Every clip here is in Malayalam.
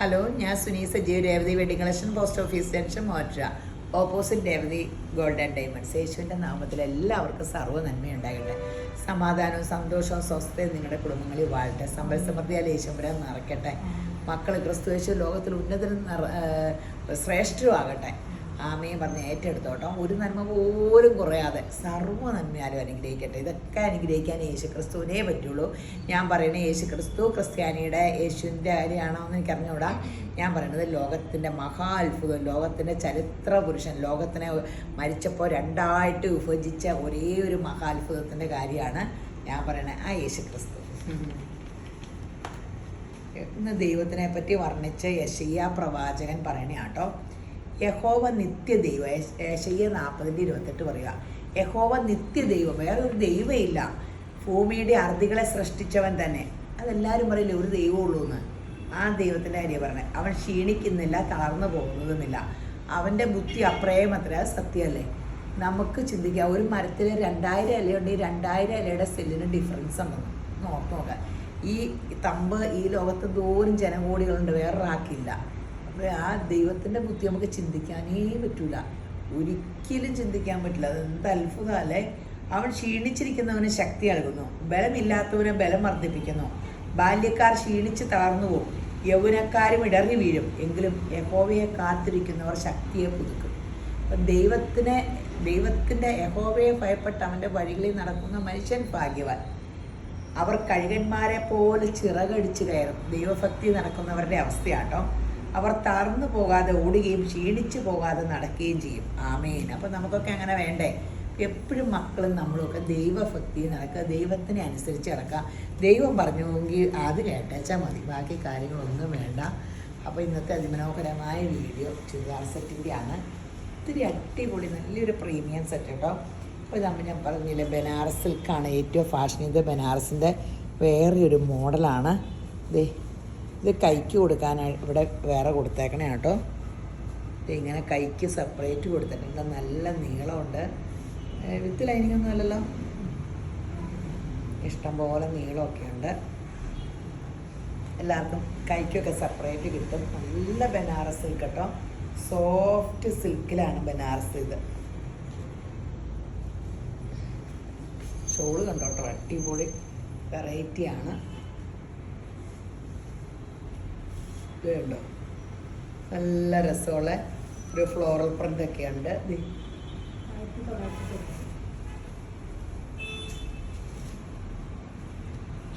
ഹലോ, ഞാൻ Suni Sajeev, Revathi wedding collection, post office junction, Mota, opposite Revathi gold and diamonds. യേശുവിൻ്റെ നാമത്തിൽ എല്ലാവർക്കും സർവ്വ നന്മയുണ്ടാകട്ടെ. സമാധാനവും സന്തോഷവും സ്വസ്ഥതയും നിങ്ങളുടെ കുടുംബങ്ങളിൽ വാഴട്ടെ. സമ്പൽ സമൃദ്ധിയാൽ യേശുപുരം നിറയ്ക്കട്ടെ. മക്കൾ ക്രിസ്തു യേശു ലോകത്തിൽ ഉന്നതരും ശ്രേഷ്ഠരും ആകട്ടെ. ആമയും പറഞ്ഞ് ഏറ്റെടുത്തോട്ടോ. ഒരു നന്മ പോലും കുറയാതെ സർവ്വ നന്മയാലും അനുഗ്രഹിക്കട്ടെ. ഇതൊക്കെ അനുഗ്രഹിക്കാൻ യേശു ക്രിസ്തുവിനേ പറ്റുള്ളൂ. ഞാൻ പറയുന്നത് യേശു ക്രിസ്തു ക്രിസ്ത്യാനിയുടെ യേശുവിൻ്റെ കാര്യമാണോ എന്ന് എനിക്കറിഞ്ഞൂടാ. ഞാൻ പറയുന്നത് ലോകത്തിൻ്റെ മഹാ അത്ഭുതം, ലോകത്തിൻ്റെ ചരിത്ര പുരുഷൻ, ലോകത്തിനെ മരിച്ചപ്പോൾ രണ്ടായിട്ട് വിഭജിച്ച ഒരേ ഒരു മഹാത്ഭുതത്തിൻ്റെ കാര്യമാണ് ഞാൻ പറയണത്, ആ യേശു ക്രിസ്തു. ഇന്ന് ദൈവത്തിനെ പറ്റി വർണ്ണിച്ച യെശയ്യാ പ്രവാചകൻ പറയണ കേട്ടോ. യഹോവ നിത്യദൈവം. യെശയ്യാ 40:28 പറയുക, യഹോവ നിത്യദൈവം, വേറൊരു ദൈവമില്ല. ഭൂമിയുടെ അറുതികളെ സൃഷ്ടിച്ചവൻ തന്നെ. അതെല്ലാവരും പറയില്ലേ ഒരു ദൈവമുള്ളൂ എന്ന്. ആ ദൈവത്തിൻ്റെ കാര്യം പറഞ്ഞത്. അവൻ ക്ഷീണിക്കുന്നില്ല, തളർന്നു പോകുന്നതുമില്ല. അവൻ്റെ ബുദ്ധി അപ്രേമത്ര. സത്യമല്ലേ? നമുക്ക് ചിന്തിക്കാം, ഒരു മരത്തിൽ 2000 ഇലയുണ്ടെങ്കിൽ 2000 ഇലയുടെ സെല്ലിന് ഡിഫറൻസ് ഉണ്ടെന്ന് ഓർത്ത് നോക്കാം. ഈ തമ്പ് ഈ ലോകത്ത് ദൂരം ജനകോടികളുണ്ട്, വേറൊരാക്കില്ല. അപ്പോൾ ആ ദൈവത്തിൻ്റെ ബുദ്ധി നമുക്ക് ചിന്തിക്കാനേ പറ്റില്ല, ഒരിക്കലും ചിന്തിക്കാൻ പറ്റില്ല. അതെന്ത് അത്ഭുതമല്ലേ! അവൻ ക്ഷീണിച്ചിരിക്കുന്നവന് ശക്തി നൽകുന്നു, ബലമില്ലാത്തവനെ ബലം വർദ്ധിപ്പിക്കുന്നു. ബാല്യക്കാർ ക്ഷീണിച്ച് തളർന്നു പോകും, യൗവനക്കാരും ഇടറി വീഴും. എങ്കിലും യഹോവയെ കാത്തിരിക്കുന്നവർ ശക്തിയെ പുതുക്കും. അപ്പം ദൈവത്തിൻ്റെ യഹോവയെ ഭയപ്പെട്ട് അവൻ്റെ വഴികളിൽ നടക്കുന്ന മനുഷ്യൻ ഭാഗ്യവാൻ. അവർ കഴുകന്മാരെ പോലെ ചിറകടിച്ച് കയറും. ദൈവഭക്തി നടക്കുന്നവരുടെ അവസ്ഥയാട്ടോ. അവർ തളർന്നു പോകാതെ ഓടുകയും ക്ഷീണിച്ചു പോകാതെ നടക്കുകയും ചെയ്യും. ആമേൻ. അപ്പം നമുക്കൊക്കെ അങ്ങനെ വേണ്ടേ? എപ്പോഴും മക്കളും നമ്മളുമൊക്കെ ദൈവഭക്തി നടക്കുക, ദൈവത്തിനെ അനുസരിച്ച് നടക്കുക. ദൈവം പറഞ്ഞുവെങ്കിൽ അത് കേട്ടാച്ചാൽ മതി, ബാക്കി കാര്യങ്ങളൊന്നും വേണ്ട. അപ്പോൾ ഇന്നത്തെ അതിമനോഹരമായ വീഡിയോ ചുരിദാർ സെറ്റിൻ്റെ ആണ്. ഒത്തിരി അടിപൊളി നല്ലൊരു പ്രീമിയം സെറ്റ് കേട്ടോ. അപ്പോൾ നമ്മൾ ഞാൻ പറഞ്ഞില്ലേ, ബനാറസ് സിൽക്കാണ് ഏറ്റവും ഫാഷൻ. ഇത് ബനാറസിൻ്റെ വേറെ ഒരു മോഡലാണ്. ഇത് കൈക്ക് കൊടുക്കാനായി ഇവിടെ വേറെ കൊടുത്തേക്കണേ കേട്ടോ. ഇങ്ങനെ കൈക്ക് സെപ്പറേറ്റ് കൊടുത്തിട്ടുണ്ട്. നല്ല നീളമുണ്ട്. വിത്ത് ലൈനിങ്ങൊന്നും അല്ലല്ലോ, ഇഷ്ടംപോലെ നീളമൊക്കെ ഉണ്ട്. എല്ലാവർക്കും കൈക്കൊക്കെ സെപ്പറേറ്റ് കിട്ടും. നല്ല ബനാറസ് സിൽക്ക് കേട്ടോ. സോഫ്റ്റ് സിൽക്കിലാണ് ബനാറസ്. ഇത് ഷോള് കണ്ടോട്ടോ, അടിപൊളി വെറൈറ്റിയാണ്. ഇതുണ്ടോ, നല്ല രസമുള്ള ഒരു ഫ്ലോറൽ പ്രിൻ്റൊക്കെ ഉണ്ട്.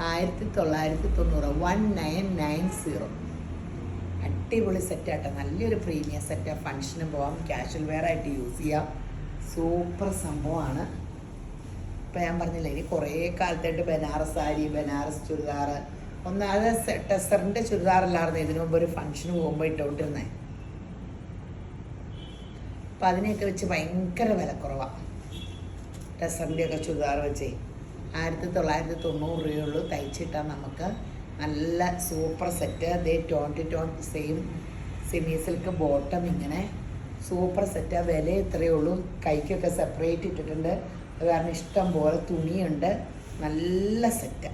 1990 1990. അടിപൊളി സെറ്റാട്ടോ. നല്ലൊരു പ്രീമിയം സെറ്റ്. ഫങ്ഷന് പോവാം, കാഷ്വൽ വെയർ ആയിട്ട് യൂസ് ചെയ്യാം. സൂപ്പർ സംഭവമാണ്. ഇപ്പം ഞാൻ പറഞ്ഞില്ലേ, ഇനി കുറേ കാലത്തായിട്ട് ബനാറസ് സാരി, ബനാറസ് ചുരിദാർ, ഒന്നാമത് ടെസറിൻ്റെ ചുരിദാറല്ലായിരുന്നു ഇതിനു മുമ്പ് ഒരു ഫങ്ഷന് പോകുമ്പോൾ ഇട്ടുകൊണ്ടിരുന്നേ. അപ്പം അതിനെയൊക്കെ വെച്ച് ഭയങ്കര വിലക്കുറവാണ്. ടെസറിൻ്റെയൊക്കെ ചുരിദാർ വെച്ച് 1990 രൂപയുള്ളൂ. തയ്ച്ചിട്ടാൽ നമുക്ക് നല്ല സൂപ്പർ സെറ്റ്. അതേ tone to tone same semi silk bottom. ഇങ്ങനെ സൂപ്പർ സെറ്റ്. വില ഇത്രയേ ഉള്ളൂ. കൈക്കൊക്കെ സെപ്പറേറ്റ് ഇട്ടിട്ടുണ്ട്. അത് കാരണം ഇഷ്ടം പോലെ തുണിയുണ്ട്. നല്ല സെറ്റ്.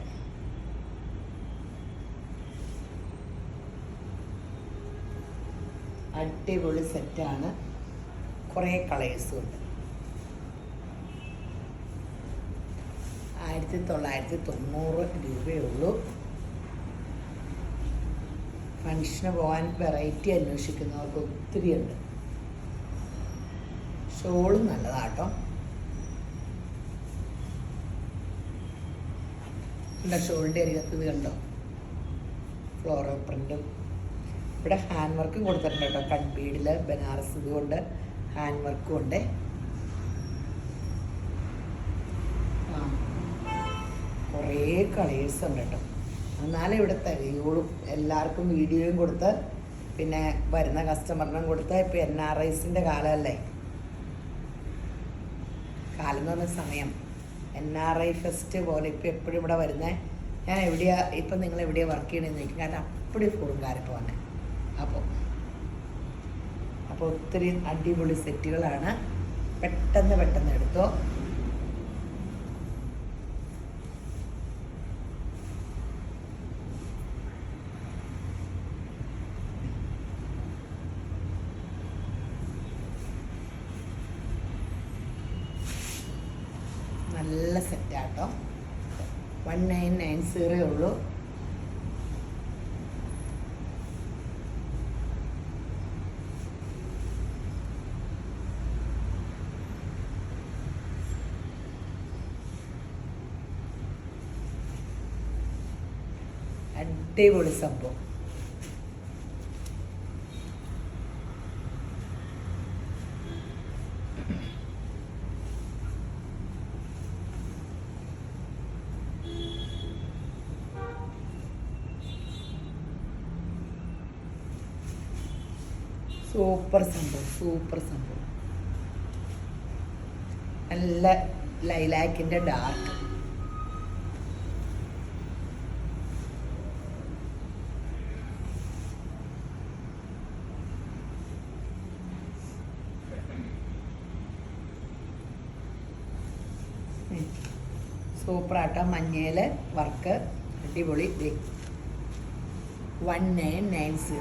അടിപൊളി സെറ്റാണ്. കുറേ കളേഴ്സും ഉണ്ട്. 1990 രൂപയേ ഉള്ളൂ. ഫങ്ഷന് പോകാൻ വെറൈറ്റി അന്വേഷിക്കുന്നവർക്ക് ഒത്തിരി ഉണ്ട്. ഷോളും നല്ലതാട്ടോ. കണ്ടോ, ഷോളിൻ്റെ അരികത്ത് ഇത് കണ്ടോ, ഫ്ലോറൽ പ്രിൻറ്റും. ഇവിടെ ഹാൻഡ് വർക്കും കൊടുത്തിട്ടുണ്ട് കേട്ടോ. കൺബീഡിൽ ബനാറസ് ഇതുകൊണ്ട് ഹാൻഡ് വർക്കും ഉണ്ട്. കുറേ കളേഴ്സ് ഉണ്ട് കേട്ടോ. എന്നാലും ഇവിടെ തികയോളും. എല്ലാവർക്കും വീഡിയോയും കൊടുത്ത് പിന്നെ വരുന്ന കസ്റ്റമറിനും കൊടുത്ത്. ഇപ്പോൾ NRIസിൻ്റെ കാലമല്ലേ, കാലം എന്ന് പറഞ്ഞ സമയം. NRI ഫെസ്റ്റ് പോലെ ഇപ്പോൾ എപ്പോഴും ഇവിടെ വരുന്നത്. ഞാൻ എവിടെയാണ് ഇപ്പം, നിങ്ങൾ എവിടെയാണ് വർക്ക് ചെയ്യണമെന്ന് ചോദിക്കും. കാരണം അപ്പടി ഫോറുംകാരൊക്കെ വന്നെ. അപ്പോൾ ഒത്തിരി അടിപൊളി സെറ്റുകളാണ്. പെട്ടെന്ന് എടുത്തോ. സെറ്റാട്ടോ. 1990 ഉള്ളൂ. അടിപൊളി സംഭവം. സൂപ്പർ സംഭവം. നല്ല ലൈലാക്കിൻ്റെ ഡാർക്ക്. സൂപ്പറാട്ടോ. മഞ്ഞയിൽ വർക്ക് അടിപൊളി. 1990.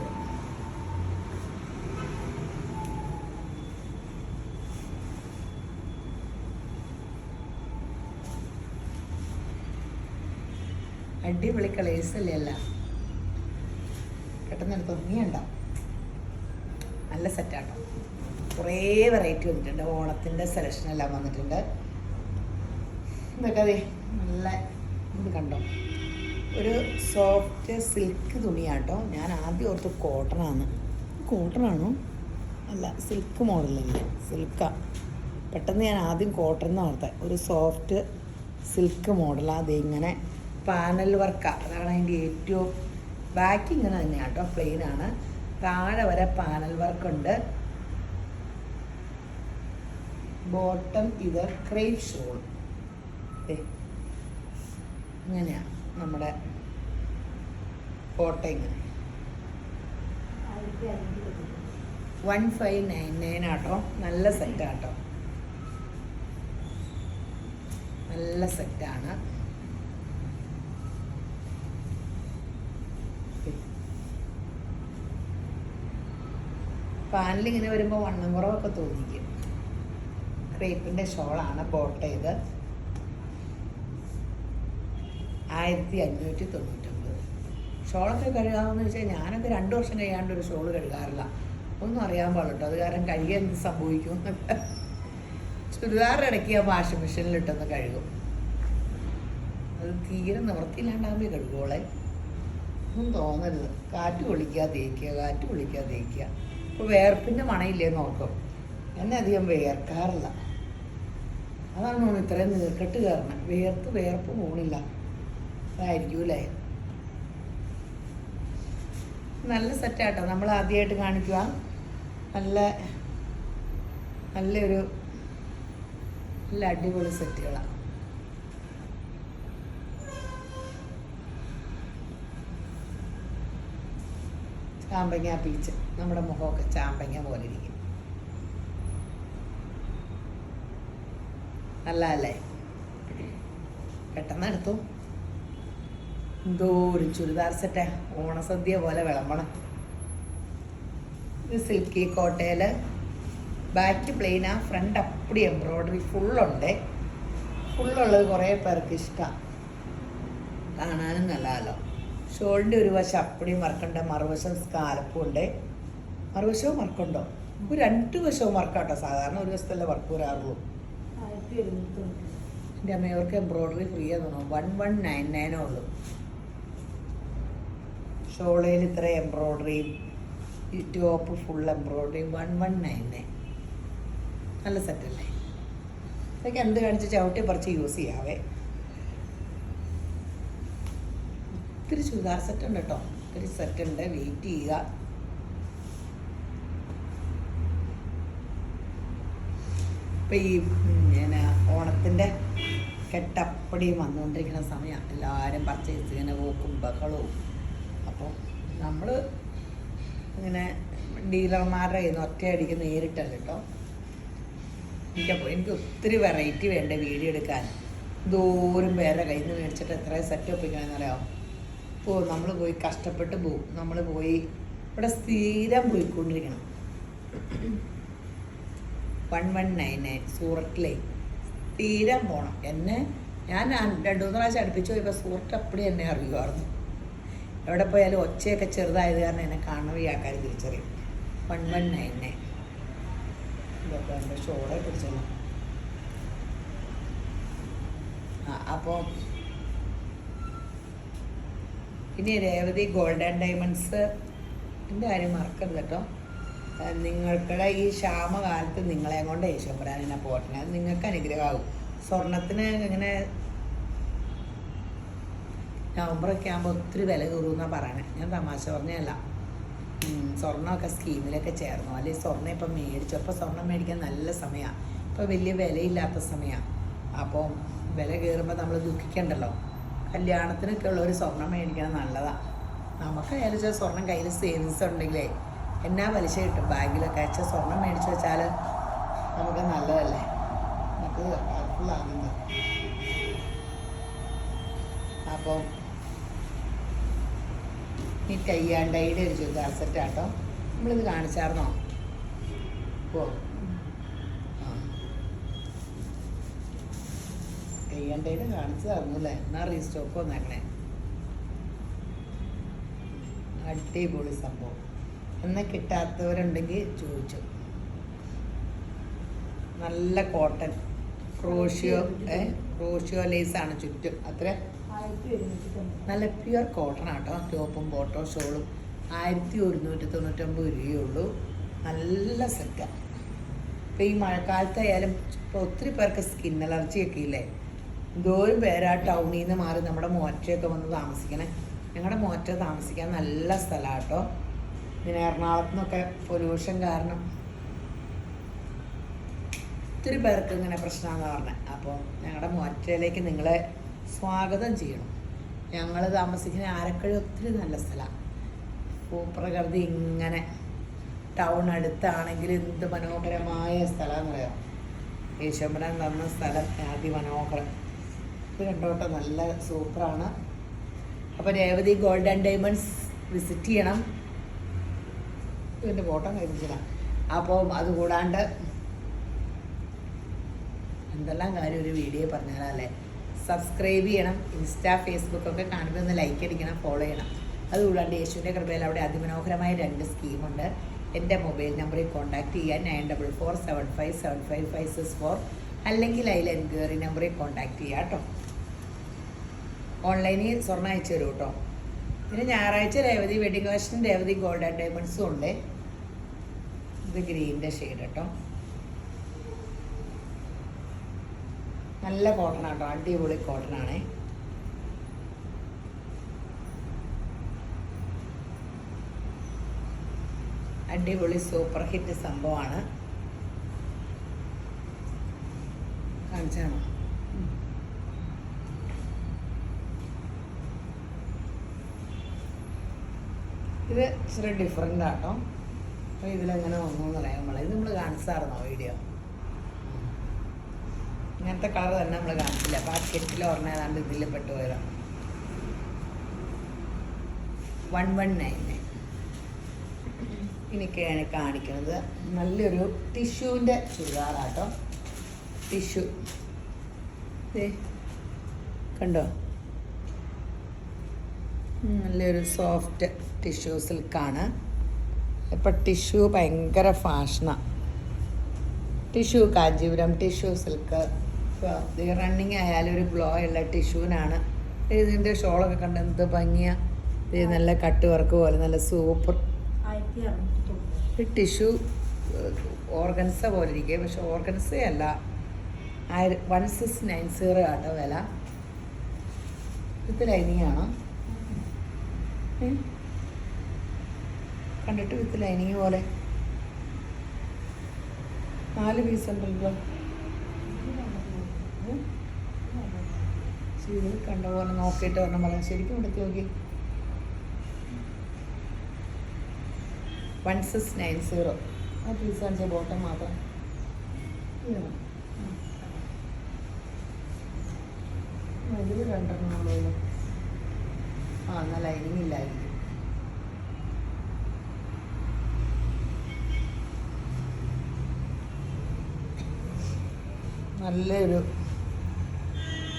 അടിപൊളി കളേഴ്സ് അല്ലേ എല്ലാം. പെട്ടെന്ന് എടുത്ത് ഒന്നിയുണ്ടോ. നല്ല സെറ്റാട്ടോ. കുറേ വെറൈറ്റി വന്നിട്ടുണ്ട്. ഓണത്തിൻ്റെ സെലക്ഷനെല്ലാം വന്നിട്ടുണ്ട്. ഇതൊക്കെ അതെ നല്ല ഇത് കണ്ടോ, ഒരു സോഫ്റ്റ് സിൽക്ക് തുണിയാട്ടോ. ഞാൻ ആദ്യം ഓർത്ത് കോട്ടണാണോ അല്ല, സിൽക്ക് മോഡലല്ലേ, സിൽക്കാ. പെട്ടെന്ന് ഞാൻ ആദ്യം കോട്ടൺ എന്ന് ഓർത്തേ. ഒരു സോഫ്റ്റ് സിൽക്ക് മോഡലാണ്. അതിങ്ങനെ പാനൽ വർക്കാണ്. അതാണ് അതിൻ്റെ ഏറ്റവും ബാക്ക് ഇങ്ങനെ തന്നെയാണ് കേട്ടോ, പ്ലെയിനാണ്. താഴെ വരെ പാനൽ വർക്കുണ്ട്. ബോട്ടം ഇത് ക്രേപ്പ് ഷോൾ. ഇങ്ങനെയാണ് നമ്മുടെ കോട്ട. ഇങ്ങനെ 1599 ആട്ടോ. നല്ല സെറ്റാട്ടോ, നല്ല സെറ്റാണ്. പാനലിങ്ങനെ വരുമ്പോൾ വണ്ണം കുറവൊക്കെ തോന്നിക്കും. ക്രേപ്പിൻ്റെ ഷോളാണ്. ബോട്ട ഇത് 1599. ഷോളൊക്കെ കഴുകാമെന്ന് വെച്ചാൽ ഞാനൊക്കെ 2 വർഷം കഴിയാണ്ട് ഒരു ഷോള് കഴുകാറില്ല. ഒന്നും അറിയാൻ പാടില്ല. അത് കാരണം കഴുകിയാൽ എന്ത് സംഭവിക്കും. ചുരിദാർ ഇടയ്ക്ക് ഞാൻ വാഷിംഗ് മെഷീനിലിട്ടൊന്ന് കഴുകും. അത് തീരെ നിവൃത്തിയില്ലാണ്ടാകുമ്പോൾ കഴുകുവോളെ. ഒന്നും തോന്നരുത്. കാറ്റ് കൊള്ളിക്കുക തേക്കുക. ഇപ്പോൾ വേർപ്പിൻ്റെ മണയില്ലേ നോക്കും. എന്നെ അധികം വേർക്കാറില്ല. അതാണ് തോന്നുന്നു ഇത്രയും നീർക്കെട്ട് കയറണം. വേർപ്പ് പോണില്ല. അതായിരിക്കും അല്ലേ. നല്ല സെറ്റാട്ടോ. നമ്മൾ ആദ്യമായിട്ട് കാണിക്കുക. നല്ലൊരു നല്ല അടിപൊളി സെറ്റുകളാണ്. ചാമ്പങ്ങ പീച്ച്. നമ്മുടെ മുഖമൊക്കെ ചാമ്പങ്ങ പോലെ ഇരിക്കും. നല്ലതല്ലേ. പെട്ടെന്ന് എടുത്തു. എന്തോ ഒരു ചുരിദാർ സെറ്റ് ഓണസദ്യ പോലെ വിളമ്പണം. ഇത് സിൽക്കി കോട്ടയിൽ ബാക്ക് പ്ലെയിനാ, ഫ്രണ്ട് അപ്പടി എംബ്രോയ്ഡറി ഫുള്ളുണ്ട്. ഫുള്ളുള്ളത് കുറേ പേർക്ക് ഇഷ്ടമാണ്. കാണാനും നല്ലതല്ലോ. ഷോളിൻ്റെ ഒരു വശം അപ്പടിയും വർക്കുണ്ട്, മറുവശം സ്കാലപ്പും ഉണ്ട്. മറുവശവും വർക്കുണ്ടോ? ഒരു 2 വശവും വർക്കാട്ടോ. സാധാരണ ഒരു വശത്തല്ലേ വർക്ക് വരാറുള്ളൂ. എൻ്റെ അമ്മയവർക്ക് എംബ്രോയ്ഡറി ഫ്രീ ആണെന്ന് തോന്നുന്നു. 1199 ഉള്ളൂ. ഷോളയിൽ ഇത്ര എംബ്രോയ്ഡറിയും ഈ ടോപ്പ് ഫുൾ എംബ്രോയ്ഡറിയും 1199. നല്ല സെറ്റല്ലേ. ഇതൊക്കെ എന്ത് കാണിച്ച് ചവിട്ടി പറിച്ച് യൂസ് ചെയ്യാവേ. ഒത്തിരി ചുരിദാർ സെറ്റ് ഉണ്ട് കേട്ടോ. ഒത്തിരി സെറ്റ് ഉണ്ട്. വെയിറ്റ് ചെയ്യുക. ഇപ്പം ഈ ഓണത്തിൻ്റെ കെട്ടപ്പടിയും വന്നുകൊണ്ടിരിക്കുന്ന സമയം. എല്ലാവരും പർച്ചേസ് ഇങ്ങനെ പോക്കും ബഹളവും. അപ്പോൾ നമ്മൾ ഇങ്ങനെ ഡീലർമാരുടെ കയ്യിൽ നിന്ന് ഒറ്റയടിക്ക് നേരിട്ടല്ല കേട്ടോ. എനിക്ക് ഒത്തിരി വെറൈറ്റി വേണ്ട വീഡിയോ എടുക്കാൻ. ദൂരം പേരുടെ കയ്യിൽ നിന്ന് മേടിച്ചിട്ട് എത്ര സെറ്റ് ഒപ്പിക്കണമെന്നറിയാമോ. ഇപ്പോൾ നമ്മൾ പോയി കഷ്ടപ്പെട്ട് പോവും. നമ്മൾ പോയി ഇവിടെ സ്ഥിരം പോയിക്കൊണ്ടിരിക്കണം. 1199 സൂറത്തിലെ സ്ഥിരം പോകണം. എന്നെ ഞാൻ 2-3 പ്രാവശ്യം അടുപ്പിച്ച് പോയപ്പോൾ സുഹൃത്ത് അപ്പടി എന്നെ അറിയുമായിരുന്നു. എവിടെ പോയാലും ഒച്ചയൊക്കെ ചെറുതായത് കാരണം എന്നെ കാണുമ്പോൾ ഈ ആൾക്കാർ തിരിച്ചറിയും. 119 ഇതൊക്കെ എൻ്റെ ഷോളെ പിടിച്ചല്ലോ. അപ്പോൾ ഇനി രേവതി ഗോൾഡ് ആൻഡ് ഡയമണ്ട്സ് എൻ്റെ കാര്യം മറക്കരുത് കേട്ടോ. നിങ്ങൾക്കുടെ ഈ ക്ഷാമകാലത്ത് നിങ്ങളെ കൊണ്ട് യേശുമ്പരാൻ എന്നെ പോട്ടണേ, അത് നിങ്ങൾക്ക് അനുഗ്രഹമാകും. സ്വർണത്തിന് ഇങ്ങനെ നവംബറൊക്കെ ആകുമ്പോൾ ഒത്തിരി വില കയറുമെന്നാണ് പറയണേ. ഞാൻ തമാശ പറഞ്ഞതല്ല. സ്വർണ്ണമൊക്കെ സ്കീമിലൊക്കെ ചേർന്നു. അല്ലെങ്കിൽ സ്വർണ്ണം ഇപ്പം മേടിച്ചപ്പോൾ സ്വർണ്ണം മേടിക്കാൻ നല്ല സമയമാണ്. ഇപ്പോൾ വലിയ വിലയില്ലാത്ത സമയമാണ്. അപ്പോൾ വില കയറുമ്പോൾ നമ്മൾ ദുഃഖിക്കണ്ടല്ലോ. കല്യാണത്തിനൊക്കെ ഉള്ളൊരു സ്വർണ്ണം മേടിക്കണം നല്ലതാണ്. നമുക്കായാലും വെച്ചാൽ സ്വർണ്ണം കയ്യിൽ സേവിങ്സ് ഉണ്ടെങ്കിലേ എന്നാ പലിശ കിട്ടും. ബാങ്കിലൊക്കെ അയച്ചാൽ സ്വർണ്ണം മേടിച്ച് വെച്ചാൽ നമുക്ക് നല്ലതല്ലേ. നമുക്ക് ഹെൽപ്ഫുള്ളാകുന്നത്. അപ്പോൾ ഈ കയ്യാണ്ടയുടെ ഒരു ചുരിദാർ സെറ്റാട്ടോ. നമ്മളിത് കാണിച്ചായിരുന്നോ? ഓ കയ്യാണ്ടയുടെ കാണിച്ചതായിരുന്നു അല്ലേ? എന്നാൽ റീസ്റ്റോക്ക് വന്നേക്കണേ. അടിപൊളി സംഭവം. എന്നാൽ കിട്ടാത്തവരുണ്ടെങ്കിൽ ചോദിച്ചു. നല്ല കോട്ടൺ ക്രോഷ്യോ ലേസാണ് ചുറ്റും. അത്ര നല്ല പ്യുവർ കോട്ടൺ ആട്ടോ. ടോപ്പും ബോട്ടോ ഷോളും 1199 രൂപയുള്ളൂ. നല്ല സെറ്റാണ്. ഇപ്പോൾ ഈ മഴക്കാലത്തായാലും ഇപ്പോൾ ഒത്തിരി പേർക്ക് സ്കിൻ അലർജിയൊക്കെ ഇല്ലേ? എന്തോരം പേരാ ടൗണിൽ നിന്ന് മാറി നമ്മുടെ മോറ്റയൊക്കെ വന്ന് താമസിക്കണേ. ഞങ്ങളുടെ മോറ്റ താമസിക്കാൻ നല്ല സ്ഥലമാണ് കേട്ടോ. പിന്നെ എറണാകുളത്തു നിന്നൊക്കെ പൊല്യൂഷൻ കാരണം ഒത്തിരി പേർക്ക് ഇങ്ങനെ പ്രശ്നമാണെന്ന് പറഞ്ഞത്. അപ്പോൾ ഞങ്ങളുടെ മോറ്റയിലേക്ക് നിങ്ങളെ സ്വാഗതം ചെയ്യണം. ഞങ്ങൾ താമസിക്കുന്ന ആരക്കഴി ഒത്തിരി നല്ല സ്ഥലമാണ്. ഭൂപ്രകൃതി ഇങ്ങനെ ടൗൺ അടുത്താണെങ്കിൽ എന്ത് മനോഹരമായ സ്ഥലമാണെന്ന് പറയാം. യേശുമ്പരാൻ തന്ന സ്ഥലം അതിമനോഹരം. ഇത് കണ്ടോട്ടെ, നല്ല സൂപ്പറാണ്. അപ്പോൾ Revathi gold and diamonds visit ചെയ്യണം. ഇതിൻ്റെ ഫോട്ടോ കഴിച്ചില്ല. അപ്പോൾ അതുകൂടാണ്ട് എന്തെല്ലാം കാര്യം ഒരു വീഡിയോ പറഞ്ഞാലല്ലേ. സബ്സ്ക്രൈബ് ചെയ്യണം. ഇൻസ്റ്റാ ഫേസ്ബുക്കൊക്കെ കാണുമ്പോൾ ഒന്ന് ലൈക്ക് അടിക്കണം, ഫോളോ ചെയ്യണം. അതുകൂടാണ്ട് യേശുവിൻ്റെ കൃപയിൽ അവിടെ അതിമനോഹരമായ 2 സ്കീമുണ്ട്. എൻ്റെ മൊബൈൽ നമ്പറിൽ കോൺടാക്ട് ചെയ്യാൻ 9447575564 അല്ലെങ്കിൽ അതിൽ എൻക്വയറി നമ്പറിൽ കോൺടാക്ട് ചെയ്യാം കേട്ടോ. ഓൺലൈനിൽ സ്വർണ്ണം അയച്ചു തരും കേട്ടോ. പിന്നെ ഞായറാഴ്ച Revathi wedding collection Revathi gold and ഡയമണ്ട്സും ഉണ്ട്. ഇത് ഗ്രീനിൻ്റെ ഷെയ്ഡ് കേട്ടോ. നല്ല കോട്ടൺ ആട്ടോ, അടിപൊളി കോട്ടൺ ആണേ. അടിപൊളി സൂപ്പർ ഹിറ്റ് സംഭവമാണ്. കാണിച്ചാണോ? ഇത് ഇച്ചിരി ഡിഫറെൻ്റ് ആട്ടോ. അപ്പോൾ ഇതിലെങ്ങനെ വന്നു എന്നറിയാം. ഇത് നമ്മൾ കാണിച്ചായിരുന്നോ വീഡിയോ? ഇങ്ങനത്തെ കളർ തന്നെ നമ്മൾ കാണിച്ചില്ല. പാക്കറ്റിൽ ഒരെണ്ണം ഏതാണ്ട് ഇതിൽ പെട്ടുപോയതാണ്. 119. എനിക്കാണ് കാണിക്കുന്നത് നല്ലൊരു ടിഷ്യൂവിൻ്റെ ചുരിദാറാട്ടോ. ടിഷ്യൂ കണ്ടോ? നല്ലൊരു സോഫ്റ്റ് ടിഷ്യൂ സിൽക്കാണ്. ഇപ്പം ടിഷ്യൂ ഭയങ്കര ഫാഷനാണ്. Tissue Kanchipuram tissue silk running ആയാലും ഒരു ഗ്ലോ ഉള്ള ടിഷ്യൂവിനാണ്. ഇതിൻ്റെ ഷോളൊക്കെ കണ്ട് എന്ത് ഭംഗിയാണ്. ഇത് നല്ല കട്ട് വർക്ക് പോലെ നല്ല സൂപ്പർ. ഈ ടിഷ്യൂ ഓർഗൻസ പോലെ ഇരിക്കുക, പക്ഷെ ഓർഗൻസയല്ല. 1690 ആട്ടോ വില. ഇത് ലൈനിങ് ആണ്. കണ്ടിട്ട് വിത്ത് ലൈനിങ് പോലെ 4 പീസ് ഉണ്ടല്ലോ. ശരി, കണ്ട പോലെ നോക്കിയിട്ട് പറഞ്ഞാൽ പറയാം. ശരിക്കും എടുത്ത് നോക്കി. 1690 ആ പീസ് കാണിച്ച ബോട്ടം മാത്രം. ഇതിൽ 2 ആ എന്നാൽ ലൈനിങ് ഇല്ലായിരിക്കും. നല്ലൊരു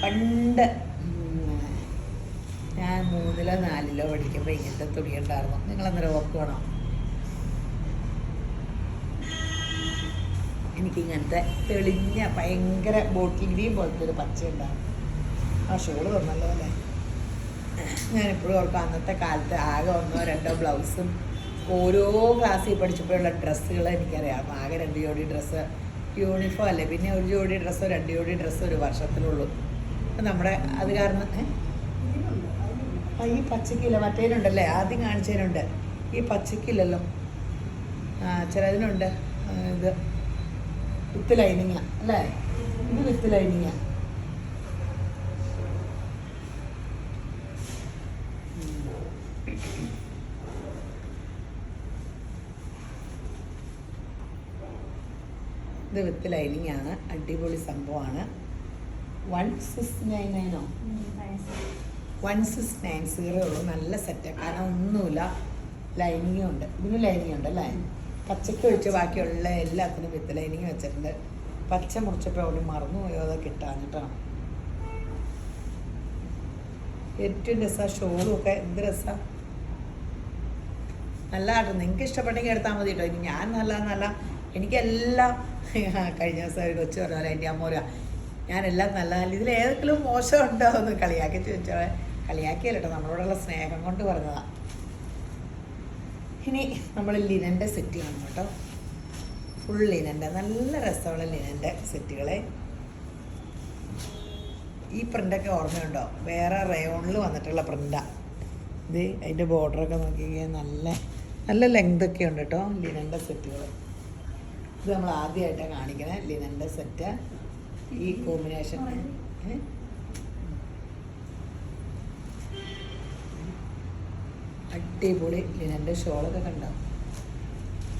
പണ്ട് ഞാൻ 3-ലോ 4-ലോ പഠിക്കുമ്പോൾ ഇങ്ങനത്തെ തുണി ഉണ്ടായിരുന്നു. നിങ്ങളന്നേരം ഓർക്കണോ? എനിക്കിങ്ങനത്തെ തെളിഞ്ഞ ഭയങ്കര ബോട്ടിൽ ഗ്രീൻ പോലത്തെ ഒരു പച്ച ഉണ്ടായിരുന്നു. ആ ഷോള് തന്നല്ലോ അല്ലേ. ഞാനിപ്പോഴും ഓർക്കും അന്നത്തെ കാലത്ത് ആകെ 1-2 ബ്ലൗസും ഓരോ ക്ലാസ്സിൽ പഠിച്ചപ്പോഴുള്ള ഡ്രസ്സുകൾ എനിക്കറിയാം. ആകെ 2 ജോഡി ഡ്രസ്സ് യൂണിഫോം അല്ലേ, പിന്നെ 1 ജോഡി ഡ്രസ്സോ 2 ജോഡി ഡ്രസ്സോ ഒരു വർഷത്തിലുള്ളൂ. നമ്മുടെ അത് കാരണം ഈ പച്ചക്കില്ല, മറ്റേതിനുണ്ടല്ലേ ആദ്യം കാണിച്ചതിനുണ്ട്, ഈ പച്ചക്കില്ലല്ലോ. ചിലതിനുണ്ട് ഇത് വിത്ത് ലൈനിങ്ങ അല്ലേ, ഇത് വിത്ത് ലൈനിങ്ങ. ഇത് വിത്ത് ലൈനിങ് ആണ്, അടിപൊളി സംഭവമാണ്. 1699 1690 ഉള്ളൂ. നല്ല സെറ്റ്, കാരണം ഒന്നുമില്ല, ലൈനിങ്ങും ഉണ്ട്. ഇതിന് ലൈനിങ് ഉണ്ട് അല്ലേ. പച്ചക്ക് ഒഴിച്ച് ബാക്കിയുള്ള എല്ലാത്തിനും വിത്ത് ലൈനിങ് വെച്ചിട്ടുണ്ട്. പച്ച മുറിച്ചപ്പോൾ അവിടെ മറന്നുപോയോ അതൊക്കെ ഇട്ടാഞ്ഞിട്ടാണ്. ഏറ്റവും രസമാണ് ഷോളും ഒക്കെ. എന്ത് രസമാണ്, നല്ലതാട്ടോ. നിങ്ങൾക്ക് ഇഷ്ടപ്പെട്ടെങ്കിൽ എടുത്താൽ മതി കേട്ടോ. ഇനി ഞാൻ നല്ല എനിക്കെല്ലാം കഴിഞ്ഞ ദിവസം ഒരു കൊച്ചു പറഞ്ഞാൽ എൻ്റെ അമ്മ ഞാനെല്ലാം നല്ല ഇതിലേതെങ്കിലും മോശം ഉണ്ടോ എന്ന് കളിയാക്കി ചോദിച്ചോളെ. കളിയാക്കിയല്ല കേട്ടോ, നമ്മളോടുള്ള സ്നേഹം കൊണ്ട് പറഞ്ഞതാണ്. ഇനി നമ്മൾ ലിനൻ്റെ സെറ്റ് കാണും കേട്ടോ. ഫുൾ ലിനൻ്റെ നല്ല രസമുള്ള ലിനൻ്റെ സെറ്റുകളെ. ഈ പ്രിൻ്റൊക്കെ ഓർമ്മയുണ്ടോ? വേറെ റയോണിൽ വന്നിട്ടുള്ള പ്രിൻ്റാണ് ഇത്. അതിൻ്റെ ബോർഡറൊക്കെ നോക്കിക്കഴിഞ്ഞാൽ നല്ല ലെങ്തൊക്കെ ഉണ്ട് കേട്ടോ ലിനൻ്റെ സെറ്റുകൾ. ഇത് നമ്മൾ ആദ്യമായിട്ടാണ് കാണിക്കണേ ലിനൻ്റെ സെറ്റ്. ഈ കോമ്പിനേഷൻ അടിപൊളി. ലിനൻ്റെ ഷോളൊക്കെ കണ്ടോ,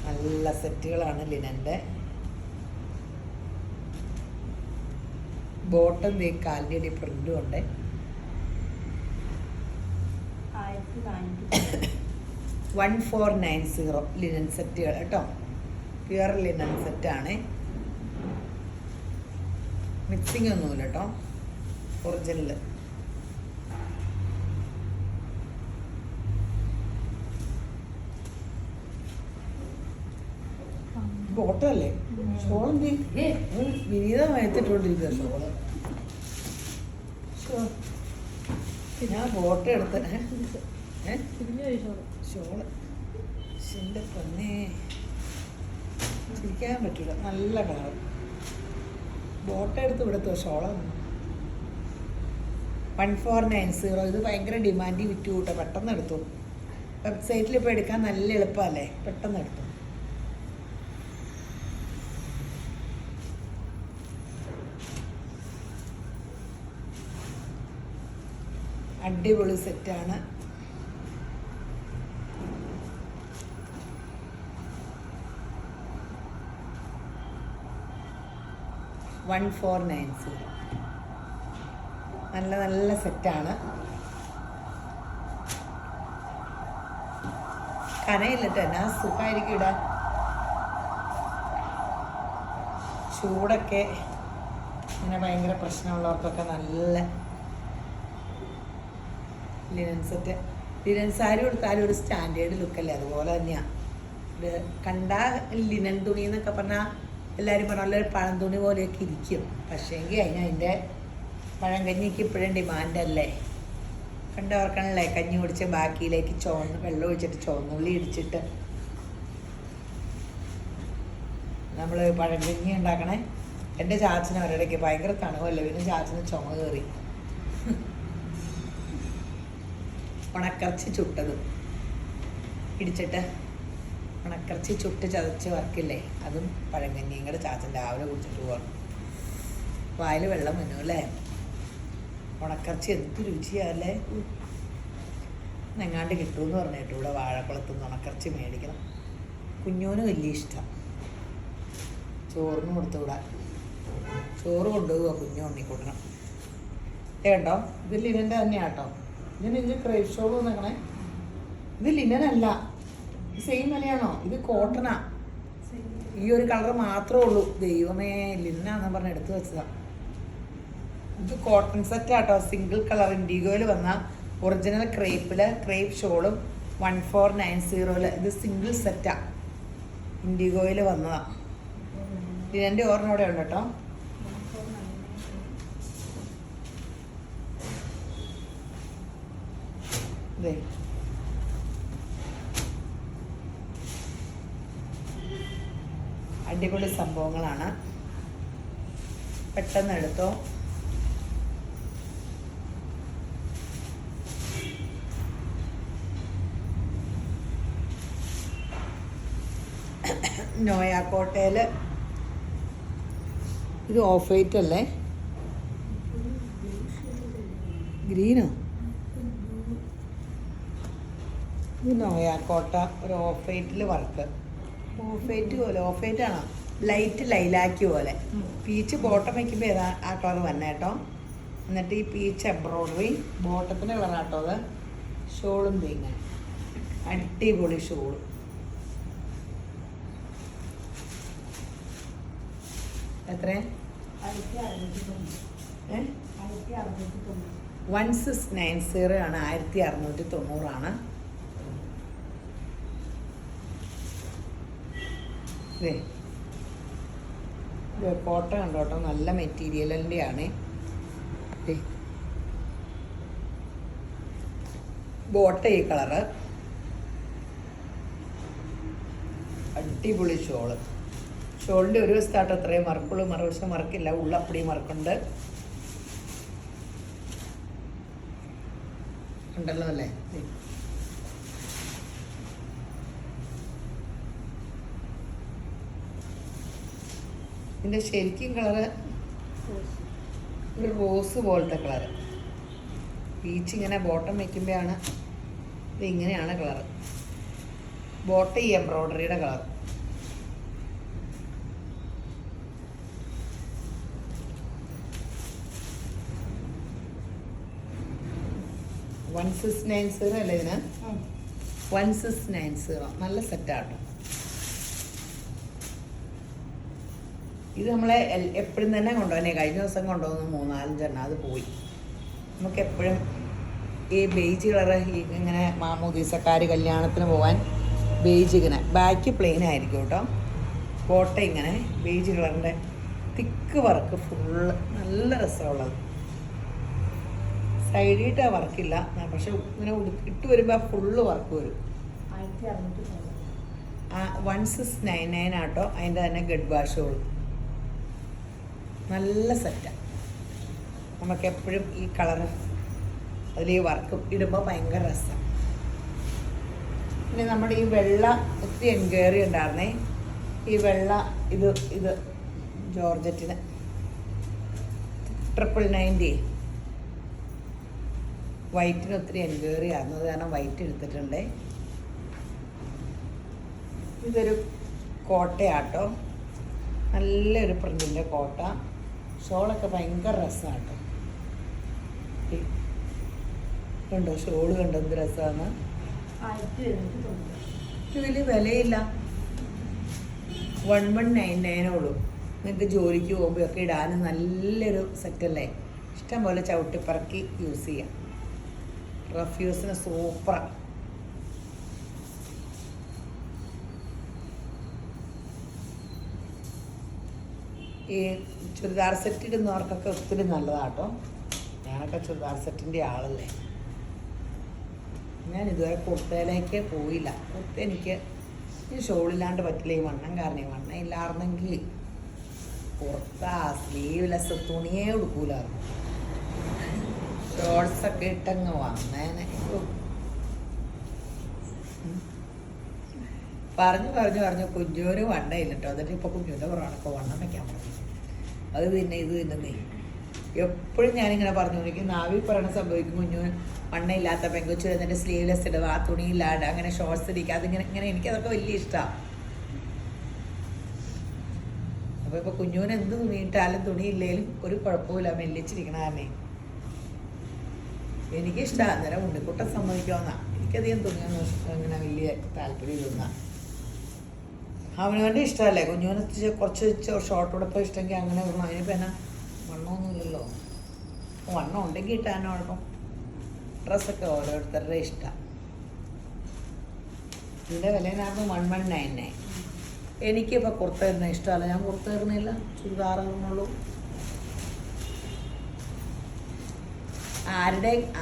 നല്ല സെറ്റുകളാണ് ലിനൻ്റെ. ബോട്ടം കാലിൻ്റെ അടി പ്രിൻ്റും ഉണ്ട്. 1490 ലിനൻ സെറ്റുകൾ കേട്ടോ. പ്യുവർ ലിനൻ സെറ്റാണ്. മിക്സിങ് ഒന്നുമില്ല കേട്ടോ, ഒറിജിനൽ. ബോട്ടല്ലേ ഷോളെന്ത് വിനീതമായിട്ടിട്ടുകൊണ്ടിരിക്കുക ഷോള്. ഞാൻ ബോട്ട എടുത്ത ഷോള് എൻ്റെ പൊന്നേ ചിരിക്കാൻ പറ്റൂല. നല്ല കളർ. ബോട്ട എടുത്ത് ഇവിടുത്തെ ഷോളാണ് 1490. ഇത് ഭയങ്കര ഡിമാൻഡ് വിറ്റു കൂട്ടെ. പെട്ടെന്ന് എടുത്തു. വെബ്സൈറ്റിൽ ഇപ്പോൾ എടുക്കാൻ നല്ല എളുപ്പമല്ലേ, പെട്ടെന്ന് എടുത്തു. അടിപൊളി സെറ്റാണ്. $1490 നല്ല സെറ്റാണ്. കനയില്ലട്ടോ, എന്നാ സുഖമായിരിക്കും ഇടാൻ. ചൂടൊക്കെ ഇങ്ങനെ ഭയങ്കര പ്രശ്നമുള്ളവർക്കൊക്കെ നല്ല ലിനൻ സെറ്റ്. ലിനൻ സാരി കൊടുത്താലും ഒരു സ്റ്റാൻഡേർഡ് ലുക്കല്ലേ, അതുപോലെ തന്നെയാണ്. ഇത് കണ്ട ലിനൻ തുണി എന്നൊക്കെ പറഞ്ഞാൽ എല്ലാവരും പറഞ്ഞാൽ പഴം തുണി പോലെയൊക്കെ ഇരിക്കും. പക്ഷേങ്കിൽ അതിൻ്റെ പഴങ്കഞ്ഞിക്ക് ഇപ്പോഴും ഡിമാൻഡല്ലേ. കണ്ടവർക്കണല്ലേ കഞ്ഞി കുടിച്ച് ബാക്കിയിലേക്ക് വെള്ളം ഒഴിച്ചിട്ട് ചുവന്നുള്ളി ഇടിച്ചിട്ട് നമ്മൾ പഴങ്കഞ്ഞി ഉണ്ടാക്കണേ. എൻ്റെ ചാച്ചന് ഒരിടയ്ക്ക് ഭയങ്കര തണുവല്ലേ, പിന്നെ ചാച്ചന് ചുമ കയറി. ഉണക്കറച്ചി ചുട്ടതും ഇടിച്ചിട്ട് ഉണക്കറച്ചി ചുട്ട് ചതച്ച് വറക്കില്ലേ, അതും പഴങ്കഞ്ഞിയും കൂടെ ചാച്ചൻ രാവിലെ കുടിച്ചിട്ട് പോകണം. വായിൽ വെള്ളം വന്നു അല്ലേ. ഉണക്കറച്ചി എന്ത് രുചിയാല്ലേ. എങ്ങാണ്ട് കിട്ടുമെന്ന് പറഞ്ഞിട്ട് ഇവിടെ വാഴക്കുളത്തുനിന്ന് ഉണക്കറച്ചി മേടിക്കണം. കുഞ്ഞോന് വലിയ ഇഷ്ടം. ചോറിന് കൊടുത്തുകൂടാ, ചോറ് കൊണ്ടുപോകുക കുഞ്ഞു ഉണ്ണിക്കൂട്ടണം. കേട്ടോ, ഇത് ലിനൻ്റെ തന്നെയാണ് കേട്ടോ. ഇതിന് ക്രേപ്പ് ഷോൾ നോക്കണേ. ഇത് ലിനനല്ല, സെയിം വിലയാണോ? ഇത് കോട്ടനാ. ഈ ഒരു കളർ മാത്രമേ ഉള്ളൂ. ദൈവമേ, ലിനാന്ന് പറഞ്ഞ് എടുത്തു വെച്ചതാ. ഇത് കോട്ടൺ സെറ്റ് ആട്ടോ, സിംഗിൾ കളർ ഇൻഡിഗോയിൽ വന്ന ഒറിജിനൽ ക്രേപ്പ് ഷോളും 1490. ഇത് സിംഗിൾ സെറ്റാ, ഇൻഡിഗോയിൽ വന്നതാ. ഇതിൻ്റെ ഓർമ്മ ഇവിടെ ഉണ്ട് കേട്ടോ. ഇതേ അടിപൊളി സംഭവങ്ങളാണ്, പെട്ടെന്ന് എടുത്തോ. നോയാക്കോട്ടയിൽ ഇത് ഓഫ് വൈറ്റ് അല്ലേ, ഗ്രീനോ? ഇത് നോയാക്കോട്ട ഒരു ഓഫ് വൈറ്റിൽ വർക്ക്. ഓഫ് വൈറ്റ് പോലെ, ഓഫ് വൈറ്റ് ആണോ, ലൈറ്റ് ലൈലാക്കി പോലെ. പീച്ച് ബോട്ടം വയ്ക്കുമ്പോൾ ഏതാ ആ കളർ വന്നെ കേട്ടോ. എന്നിട്ട് ഈ പീച്ച് എംബ്രോയ്ഡറി ബോട്ടത്തിൻ്റെ കളറാട്ടോ അത്. ഷോളും തേങ്ങ അടിപൊളി ഷോള്. എത്ര? 1690 ആണ്, 1690 ആണ്. കോട്ട കണ്ടോട്ടോ, നല്ല മെറ്റീരിയലിൻ്റെ ആണ്. ബോട്ട ഈ കളറ്, അടിപൊളി ഷോള്. ഷോളിൻ്റെ ഒരു വശത്തായിട്ട് അത്രയും മറക്കുള്ളൂ, മറുവശം മറക്കില്ല, ഉള്ളപ്പടി മറക്കുണ്ട്. ഉണ്ടല്ലോ അല്ലേ. ഇതിൻ്റെ ശരിക്കും കളറ് ഒരു റോസ് പോലത്തെ കളറ്. പീച്ച് ഇങ്ങനെ ബോട്ടം വയ്ക്കുമ്പോഴാണ് ഇത് ഇങ്ങനെയാണ് കളറ്. ബോട്ടം ഈ എംബ്രോയ്ഡറിയുടെ കളർ. $1690 അല്ലേ ഇതിന്? 1690 നല്ല സെറ്റാട്ടോ. ഇത് നമ്മളെ എപ്പോഴും തന്നെ കൊണ്ടുപോകാനേ, കഴിഞ്ഞ ദിവസം കൊണ്ടുപോകുന്നു 3-4 എണ്ണം, അത് പോയി. നമുക്ക് എപ്പോഴും ഈ ബേജ് കളറ് ഇങ്ങനെ മാമോദീസക്കാർ കല്യാണത്തിന് പോകാൻ ബേജ് ഇങ്ങനെ ബാക്ക് പ്ലെയിൻ ആയിരിക്കും കേട്ടോ. കോട്ട ഇങ്ങനെ ബേജ് കളറിൻ്റെ തിക്ക് വർക്ക് ഫുള്ള് നല്ല രസമുള്ളത്. സൈഡിട്ട് ആ വർക്കില്ല, പക്ഷെ ഇങ്ങനെ ഇട്ട് വരുമ്പോൾ ഫുള്ള് വർക്ക് വരും. 1699 ആട്ടോ. അതിൻ്റെ തന്നെ ഗഡ് ബാഷോള് നല്ല സെറ്റാണ്. നമുക്ക് എപ്പോഴും ഈ കളറ് അതിൽ ഈ വർക്കും ഇടുമ്പോൾ ഭയങ്കര രസമാണ്. പിന്നെ നമ്മുടെ ഈ വെള്ള ഒത്തിരി എൻക്വയറി ഉണ്ടായിരുന്നേ. ഈ വെള്ള ഇത് ജോർജറ്റിന് 990. വൈറ്റിന് ഒത്തിരി എൻക്വയറി ആയിരുന്നു, അത് കാരണം വൈറ്റ് എടുത്തിട്ടുണ്ട്. ഇതൊരു കോട്ടയാട്ടോ, നല്ലൊരു പ്രിന്റിൻ്റെ കോട്ട. ഷോളൊക്കെ ഭയങ്കര രസമാണ് കേട്ടോ. കണ്ടോ ഷോള് കണ്ടോ എന്ത് രസമാണ്. ഇത് വലിയ വിലയില്ല, 1199 ഉള്ളൂ. നിങ്ങൾക്ക് ജോലിക്ക് പോകുമ്പോഴൊക്കെ ഇടാനും നല്ലൊരു സെറ്റല്ലേ. ഇഷ്ടം പോലെ ചവിട്ടിപ്പറക്കി യൂസ് ചെയ്യാം. റഫ് യൂസിന് സൂപ്പറാണ്. ഈ ചുരിദാർ സെറ്റ് ഇടുന്നവർക്കൊക്കെ ഒത്തിരി നല്ലതാട്ടോ. ഞാനൊക്കെ ചുരിദാർ സെറ്റിൻ്റെ ആളല്ലേ. ഞാൻ ഇതുവരെ കുർത്തയിലേക്ക് പോയില്ല. കുർത്ത എനിക്ക് ഈ ഷോളില്ലാണ്ട് പറ്റില്ല, ഈ വണ്ണം കാരണം. ഈ വണ്ണം ഇല്ലായിരുന്നെങ്കിൽ കുർത്ത സ്ലീവ്ലെസ് തുണിയേ ഉടുക്കൂലായിരുന്നു. ഷോർട്സൊക്കെ ഇട്ടങ്ങ് വന്നേനെ. പറഞ്ഞു കുഞ്ഞൂര് വണ്ണയില്ല കേട്ടോ. എന്നിട്ട് ഇപ്പോൾ കുഞ്ഞൂൻ്റെ പുറമാണൊക്കെ വണ്ണം വയ്ക്കാൻ പറഞ്ഞു. അത് പിന്നെ ഇത് തന്നെ എപ്പോഴും ഞാനിങ്ങനെ പറഞ്ഞു, എനിക്ക് നാവി പറയണ സംഭവിക്കും. കുഞ്ഞു വണ്ണയില്ലാത്ത പെങ്കൊച്ചു എന്നിട്ട് സ്ലീവ്ലെസ് ഇടുക, ആ തുണിയില്ലാണ്ട് അങ്ങനെ ഷോർട്സ് ഇരിക്കുക, അതിങ്ങനെ എനിക്കതൊക്കെ വലിയ ഇഷ്ടമാണ്. അപ്പോൾ ഇപ്പോൾ കുഞ്ഞുവിന് എന്ത് തുണിയിട്ടാലും തുണിയില്ലേലും ഒരു കുഴപ്പമില്ല, മെല്ലിച്ചിരിക്കണ കാരണേ എനിക്കിഷ്ടമാണ്. അന്നേരം ഉണ്ണിക്കുട്ടൻ സമ്മതിക്കാവുന്നതാണ്. എനിക്കധികം തുണിയൊന്നും അങ്ങനെ വലിയ താല്പര്യം തോന്നാം. അവനവൻ്റെ ഇഷ്ടമല്ലേ. കുഞ്ഞുവിന് കുറച്ച് ഷോർട്ട് ഉടുപ്പ് ഇഷ്ടമെങ്കിൽ അങ്ങനെ അതിനിപ്പോൾ എന്നാ വണ്ണമൊന്നുമില്ലല്ലോ. വണ്ണം ഉണ്ടെങ്കിൽ ഇട്ടാനോ കുഴപ്പം. ഡ്രസ്സൊക്കെ ഓരോരുത്തരുടെ ഇഷ്ടം. ഇതിൻ്റെ വിലനാകുമ്പോൾ 1199. എനിക്കിപ്പോൾ കുർത്ത ഇടുന്ന ഇഷ്ടമല്ല, ഞാൻ കുർത്ത ഇടുന്നില്ല, ചുരിദാർ ഇടുന്നുള്ളൂ.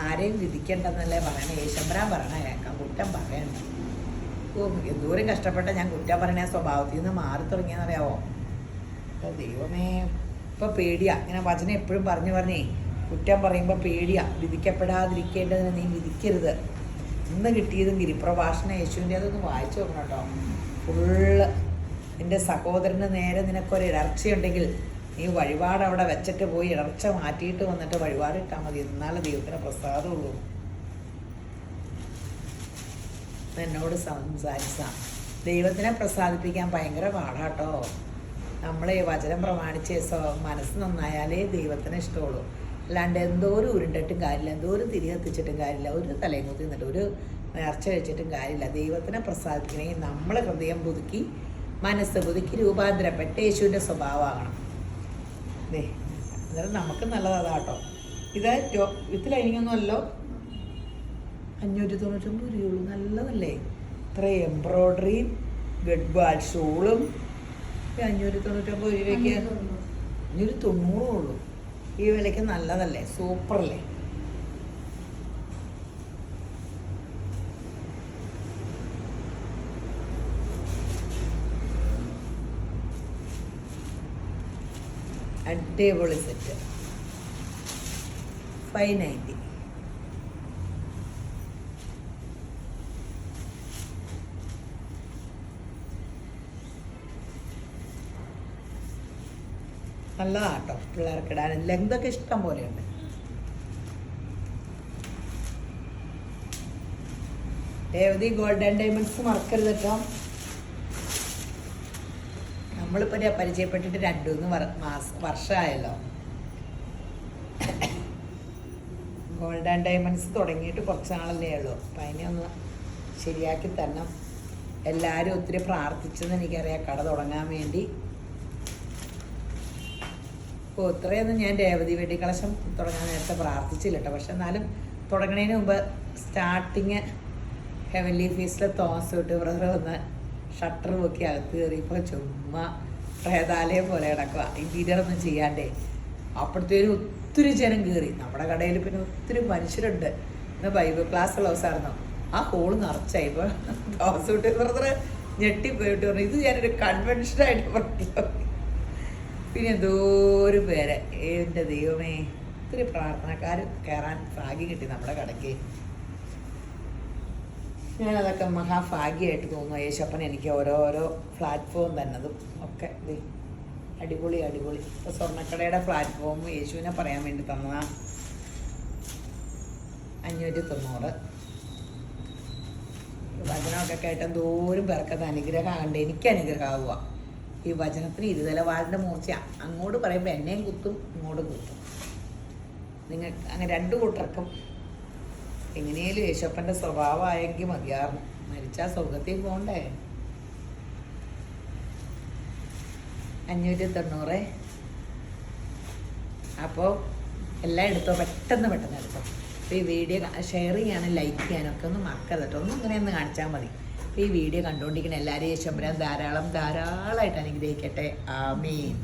ആരെയും വിധിക്കണ്ടെന്നല്ലേ പറയണേ, യേശമ്പരാൻ പറയണ കേൾക്കാം, കുറ്റം പറയണ്ട. എന്തോരം കഷ്ടപ്പെട്ട ഞാൻ കുറ്റം പറയണ സ്വഭാവത്തിൽ നിന്ന് മാറി തുടങ്ങിയെന്നറിയാവോ. ദൈവമേ, ഇപ്പം പേടിയാ. ഇങ്ങനെ വചനം എപ്പോഴും പറഞ്ഞേ കുറ്റം പറയുമ്പോൾ പേടിയാ. വിധിക്കപ്പെടാതിരിക്കേണ്ടതിന് നീ വിധിക്കരുത്. ഇന്ന് കിട്ടിയതും ഗിരിപ്രഭാഷണ യേശുവിൻ്റെ അതൊന്ന് വായിച്ചു നോക്കണം കേട്ടോ. ഫുള്ള് എൻ്റെ സഹോദരന് നേരെ നിനക്കൊരു ഇടർച്ചയുണ്ടെങ്കിൽ നീ വഴിപാട് അവിടെ വെച്ചിട്ട് പോയി ഇടർച്ച മാറ്റിയിട്ട് വന്നിട്ട് വഴിപാടിട്ടാൽ മതി. എന്നാലും ദൈവത്തിന് പ്രസാദമുള്ളൂ. എന്നോട് സംസാരിച്ച ദൈവത്തിനെ പ്രസാദിപ്പിക്കാൻ ഭയങ്കര പാടാട്ടോ. നമ്മൾ ഈ വചനം പ്രമാണിച്ച് മനസ്സ് നന്നായാലേ ദൈവത്തിന് ഇഷ്ടമുള്ളൂ. അല്ലാണ്ട് എന്തോരം ഉരുണ്ടിട്ടും കാര്യമില്ല, എന്തോരം തിരി കത്തിച്ചിട്ടും കാര്യമില്ല, ഒരു തലയും കുത്തി നിന്നിട്ട് ഒരു നേർച്ച കഴിച്ചിട്ടും കാര്യമില്ല. ദൈവത്തിനെ പ്രസാദിപ്പിക്കണമെങ്കിൽ നമ്മൾ ഹൃദയം പുതുക്കി മനസ്സ് പുതുക്കി രൂപാന്തരപ്പെട്ട് യേശുവിൻ്റെ സ്വഭാവമാകണം. അന്നേരം നമുക്ക് നല്ലതാട്ടോ. ഇത് വിത്ത് ലൈനിങ്ങൊന്നുമല്ലോ, 599 രൂപയുള്ളൂ. നല്ലതല്ലേ? ഇത്ര എംബ്രോയ്ഡറിയും ഗഡ് ബാൾ ഷോളും 599 രൂപയ്ക്ക് 590 ഉള്ളൂ. ഈ വിലയ്ക്ക് നല്ലതല്ലേ? സൂപ്പറല്ലേ? അടിപൊളി സെറ്റ് 590. നല്ലതാട്ടോ പിള്ളേർക്ക് ഇടാൻ. ലെങ്തൊക്കെ ഇഷ്ടം പോലെയുണ്ട്. രേവതി ഗോൾഡ് ആൻഡ് ഡയമണ്ട്സ് മറക്കരുത് കേട്ടോ. നമ്മളിപ്പോൾ പരിചയപ്പെട്ടിട്ട് 2-3 വർഷമായല്ലോ. ഗോൾഡ് ആൻഡ് ഡയമണ്ട്സ് തുടങ്ങിയിട്ട് കുറച്ച് നാളല്ലേ ഉള്ളൂ. അപ്പം അതിനെ ഒന്ന് ശരിയാക്കി തരണം. എല്ലാവരും ഒത്തിരി പ്രാർത്ഥിച്ചെന്ന് എനിക്കറിയാം കട തുടങ്ങാൻ വേണ്ടി. അപ്പോൾ ഇത്രയൊന്നും ഞാൻ രേവതി വെഡി കളക്ഷൻ തുടങ്ങാൻ നേരത്തെ പ്രാർത്ഥിച്ചില്ല കേട്ടോ. പക്ഷെ എന്നാലും തുടങ്ങുന്നതിന് മുമ്പ് സ്റ്റാർട്ടിങ് ഹെവൻലി ഫീസിലെ തോമസ് തൊട്ട് ബ്രദർ വന്ന് ഷട്ടർ പൊക്കി അകത്ത് കയറിയപ്പോൾ ചുമ്മാ പ്രേതാലയം പോലെ കിടക്കുക, ഇൻറ്റീരിയറൊന്നും ചെയ്യാണ്ടേ. അപ്പോഴത്തേനും ഒത്തിരി ജനം കയറി. നമ്മുടെ കടയിൽ പിന്നെ ഒത്തിരി മനുഷ്യരുണ്ട്. ഇന്ന് ബൈബിൾ ക്ലാസ് ഉള്ള ദിവസമായിരുന്നു. ആ ഹോള് നിറച്ചായി. ഇപ്പോൾ തോമസ് തൊട്ട് ബ്രദർ ഞെട്ടിപ്പോയിട്ട് പറഞ്ഞു, ഇത് ഞാനൊരു കൺവെൻഷനായിട്ട് പറഞ്ഞു. പിന്നെ എന്തോരം പേര്, എൻ്റെ ദൈവമേ, ഒത്തിരി പ്രാർത്ഥനക്കാർ കയറാൻ ഭാഗ്യം കിട്ടി നമ്മുടെ കടയ്ക്ക്. ഞാനതൊക്കെ മഹാഭാഗ്യമായിട്ട് തോന്നുന്നു. യേശപ്പൻ എനിക്ക് ഓരോരോ പ്ലാറ്റ്ഫോം തന്നതും ഒക്കെ അടിപൊളി അടിപൊളി. ഇപ്പോൾ സ്വർണ്ണക്കടയുടെ പ്ലാറ്റ്ഫോം യേശുവിനെ പറയാൻ വേണ്ടി തന്നതാണ്. 590. വചനമൊക്കെ കേട്ട് എന്തോരം പേർക്കത് അനുഗ്രഹമാകണ്ടേ. എനിക്ക് അനുഗ്രഹമാവുക. ഈ വചനത്തിന് ഇരുതലവാളിൻ്റെ മൂർച്ച. അങ്ങോട്ട് പറയുമ്പോൾ എന്നെയും കുത്തും, ഇങ്ങോട്ടും കുത്തും. നിങ്ങൾക്ക് അങ്ങനെ 2 കൂട്ടർക്കും എങ്ങനെയും യേശപ്പൻ്റെ സ്വഭാവമായെങ്കിൽ മതിയാറും. മരിച്ചാൽ സ്വർഗത്തിൽ പോകണ്ടേ. 590. അപ്പോൾ എല്ലാം എടുത്തോ, പെട്ടെന്ന് എടുത്തോ. അപ്പോൾ ഈ വീഡിയോ ഷെയർ ചെയ്യാനും ലൈക്ക് ചെയ്യാനും ഒക്കെ ഒന്ന് മറക്കരുത് കേട്ടോ. ഒന്നും ഇങ്ങനെയൊന്ന് കാണിച്ചാൽ മതി. അപ്പോൾ ഈ വീഡിയോ കണ്ടുകൊണ്ടിരിക്കുന്ന എല്ലാവരെയും യേശുമ്പരാൻ ധാരാളമായിട്ട് അനുഗ്രഹിക്കട്ടെ. ആമീൻ.